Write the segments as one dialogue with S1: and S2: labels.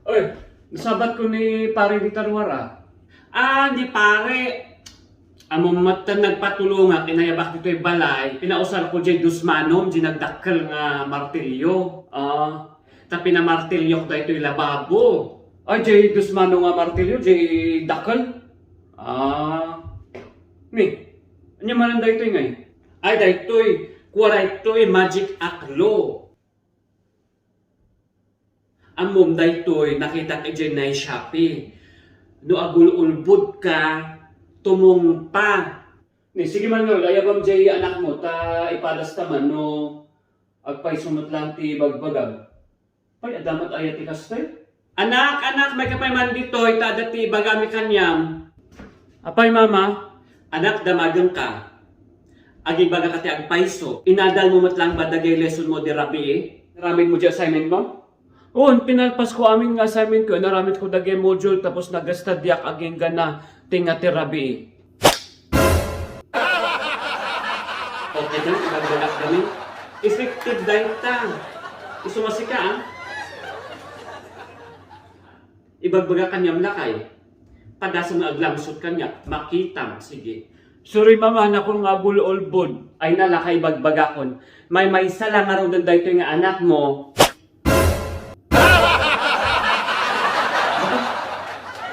S1: Oy, nasabat ko ni pare ni Tarwara. Di pare. Among matan nagpatulunga, kinayabak dito'y balay, pinausar ko dyan dusmanom, dinagdakkel nga martilyo. Tapi na martilyo ko dito'y lababo. Ay, dyan dusmano nga martilyo, dyan dakkel. Anya manan dito'y ngay? Ay, dito'y, kuwara ito'y magic aklo. Amom dito'y nakita ka dyan na Shopee. No agul-ulbud ka, tumong pa. Sige man nga, ayabang jay anak mo, ipadas ta man, no, agpay sunod lang ti bagbagag. Pay, adamat ayat ti kastay. Anak, may kapay man dito, itada ti bagami kanyam. Apay mama, anak damagang ka. Agi baga ka ti agpayso, inadal mo matlang badagay lesson mo di rabi eh. Naramid mo di assignment mo? Oo, pinalpas ko aming assignment ko, naramid ko dagay module, tapos nagasta diak aging gana, tinga tirabi. Okay din, ibagbalak kami. Effective dahil ta. Isumasi ka, Ibagbaga kanyang lakay. Padasa nga aglamsot kanya, makita, sige. Sorry mama, na kung nga bulolbon, ay nalakay bagbagakon. May sala nga rin dahil nga anak mo.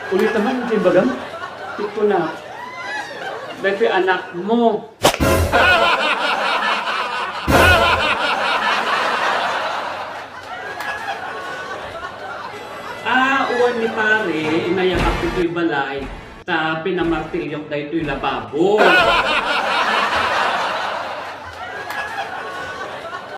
S1: Ulit naman, hindi bagang? Ito na. Dahil anak mo. Uwan ni pare, inayakap ito'y balay, ta pinamartilyok da ito'y lababo.